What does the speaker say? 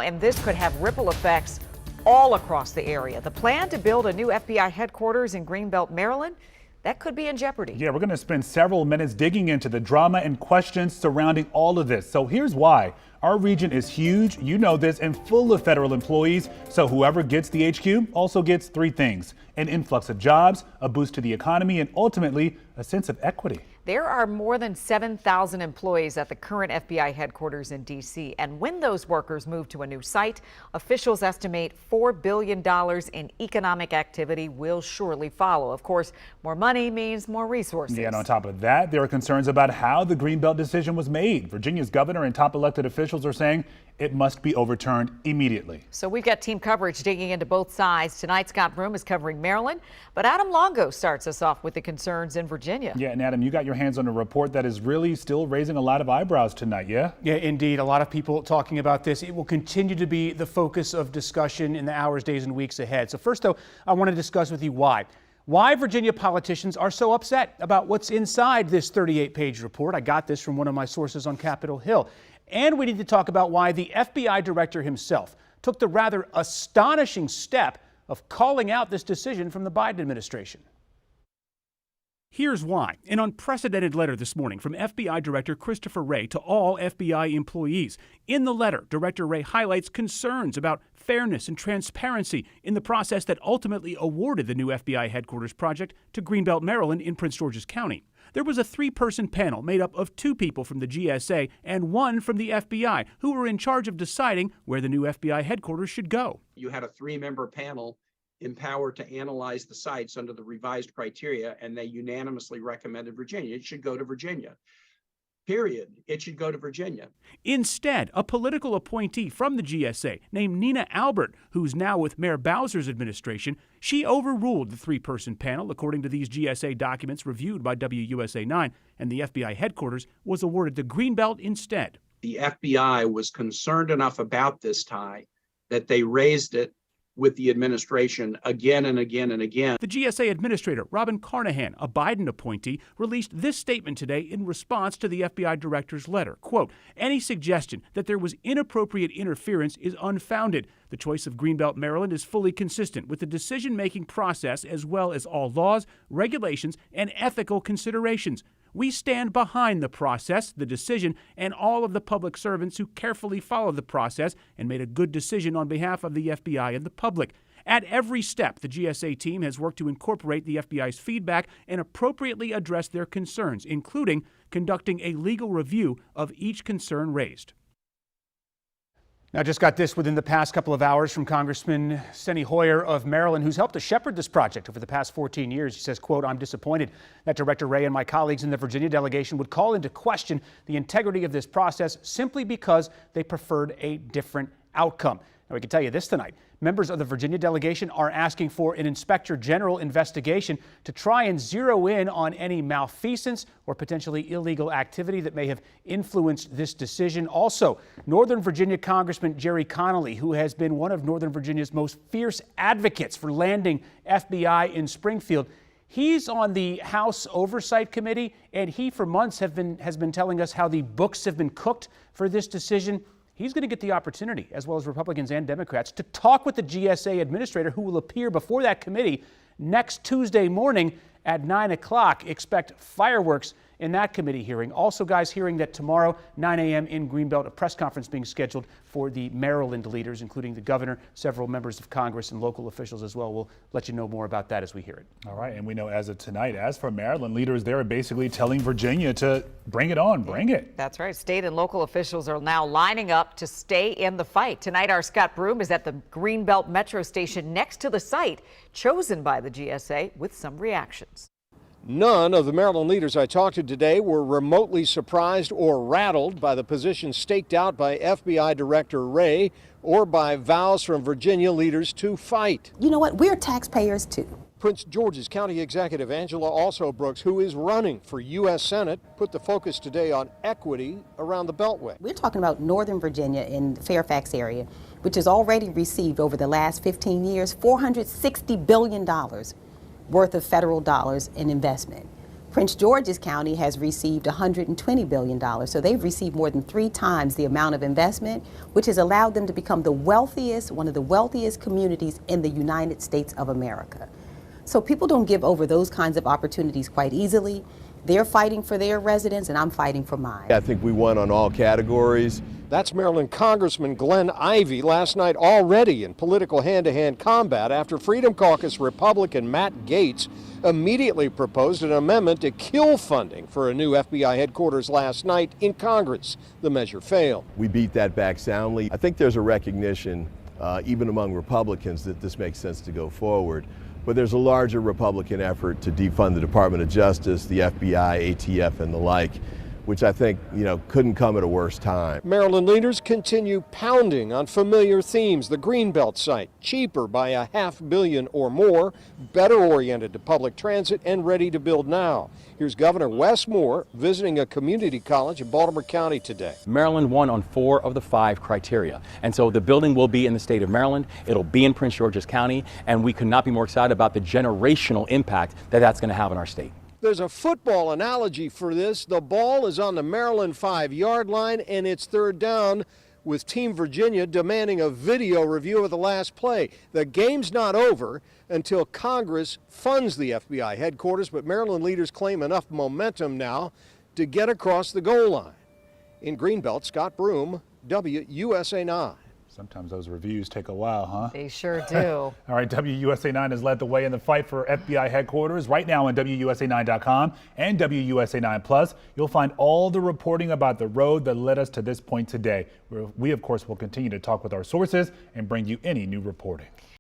And this could have ripple effects all across the area. The plan to build a new FBI headquarters in Greenbelt, Maryland, that could be in jeopardy. Yeah, we're going to spend several minutes digging into the drama and questions surrounding all of this. So here's why. Our region is huge, you know this, and full of federal employees. So whoever gets the HQ also gets three things: an influx of jobs, a boost to the economy, and ultimately a sense of equity. There are more than 7,000 employees at the current FBI headquarters in D.C. And when those workers move to a new site, officials estimate $4 billion in economic activity will surely follow. Of course, more money means more resources. Yeah, and on top of that, there are concerns about how the Greenbelt decision was made. Virginia's governor and top elected officials are saying it must be overturned immediately. So we've got team coverage digging into both sides. Tonight, Scott Broom is covering Maryland, but Adam Longo starts us off with the concerns in Virginia. Yeah, and Adam, you got your hands on a report that is really still raising a lot of eyebrows tonight, yeah? Yeah, indeed. A lot of people talking about this. It will continue to be the focus of discussion in the hours, days, and weeks ahead. So first, though, I want to discuss with you why Virginia politicians are so upset about what's inside this 38-page report. I got this from one of my sources on Capitol Hill. And we need to talk about why the FBI director himself took the rather astonishing step of calling out this decision from the Biden administration. Here's why. An unprecedented letter this morning from FBI Director Christopher Wray to all FBI employees. In the letter, Director Wray highlights concerns about fairness and transparency in the process that ultimately awarded the new FBI headquarters project to Greenbelt, Maryland in Prince George's County. There was a three-person panel made up of two people from the GSA and one from the FBI who were in charge of deciding where the new FBI headquarters should go. You had a three-member panel empowered to analyze the sites under the revised criteria, and they unanimously recommended Virginia. It should go to Virginia. Period. It should go to Virginia. Instead, a political appointee from the GSA named Nina Albert, who's now with Mayor Bowser's administration, she overruled the three-person panel, according to these GSA documents reviewed by WUSA 9, and the FBI headquarters was awarded to Greenbelt instead. The FBI was concerned enough about this tie that they raised it with the administration again and again and again. The GSA administrator, Robin Carnahan, a Biden appointee, released this statement today in response to the FBI director's letter. Quote, any suggestion that there was inappropriate interference is unfounded. The choice of Greenbelt, Maryland is fully consistent with the decision-making process as well as all laws, regulations, and ethical considerations. We stand behind the process, the decision, and all of the public servants who carefully followed the process and made a good decision on behalf of the FBI and the public. At every step, the GSA team has worked to incorporate the FBI's feedback and appropriately address their concerns, including conducting a legal review of each concern raised. Now, just got this within the past couple of hours from Congressman Steny Hoyer of Maryland, who's helped to shepherd this project over the past 14 years. He says, quote, I'm disappointed that Director Wray and my colleagues in the Virginia delegation would call into question the integrity of this process simply because they preferred a different outcome. Now, we can tell you this tonight. Members of the Virginia delegation are asking for an inspector general investigation to try and zero in on any malfeasance or potentially illegal activity that may have influenced this decision. Also, Northern Virginia Congressman Jerry Connolly, who has been one of Northern Virginia's most fierce advocates for landing FBI in Springfield, he's on the House Oversight Committee, and he for months has been telling us how the books have been cooked for this decision. He's going to get the opportunity, as well as Republicans and Democrats, to talk with the GSA administrator, who will appear before that committee next Tuesday morning at 9 o'clock. Expect fireworks in that committee hearing. Also, guys, hearing that tomorrow, 9 a.m. in Greenbelt, a press conference being scheduled for the Maryland leaders, including the governor, several members of Congress, and local officials as well. We'll let you know more about that as we hear it. All right, and we know as of tonight, as for Maryland leaders, they're basically telling Virginia to bring it on, bring it. That's right. State and local officials are now lining up to stay in the fight. Tonight, our Scott Broom is at the Greenbelt Metro station next to the site chosen by the GSA with some reactions. None of the Maryland leaders I talked to today were remotely surprised or rattled by the position staked out by FBI Director Wray or by vows from Virginia leaders to fight. You know what? We're taxpayers too. Prince George's County Executive Angela Also Brooks, who is running for U.S. Senate, put the focus today on equity around the Beltway. We're talking about Northern Virginia in the Fairfax area, which has already received over the last 15 years $460 billion worth of federal dollars in investment. Prince George's County has received $120 billion, so they've received more than 3 times the amount of investment, which has allowed them to become one of the wealthiest communities in the United States of America. So people don't give over those kinds of opportunities quite easily. They're fighting for their residents, and I'm fighting for mine. I think we won on all categories. That's Maryland Congressman Glenn Ivey last night, already in political hand-to-hand combat after Freedom Caucus Republican Matt Gaetz immediately proposed an amendment to kill funding for a new FBI headquarters last night in Congress. The measure failed. We beat that back soundly. I think there's a recognition, even among Republicans, that this makes sense to go forward. But there's a larger Republican effort to defund the Department of Justice, the FBI, ATF, and the like, which I think, couldn't come at a worse time. Maryland leaders continue pounding on familiar themes. The Greenbelt site, cheaper by $500 million or more, better oriented to public transit, and ready to build now. Here's Governor Wes Moore visiting a community college in Baltimore County today. Maryland won on 4 of the 5 criteria. And so the building will be in the state of Maryland. It'll be in Prince George's County. And we could not be more excited about the generational impact that that's going to have on our state. There's a football analogy for this. The ball is on the Maryland 5-yard line, and it's 3rd down with Team Virginia demanding a video review of the last play. The game's not over until Congress funds the FBI headquarters, but Maryland leaders claim enough momentum now to get across the goal line. In Greenbelt, Scott Broom, WUSA 9. Sometimes those reviews take a while, huh? They sure do. All right, WUSA 9 has led the way in the fight for FBI headquarters. Right now on WUSA9.com and WUSA 9 Plus, you'll find all the reporting about the road that led us to this point today. We, of course, will continue to talk with our sources and bring you any new reporting.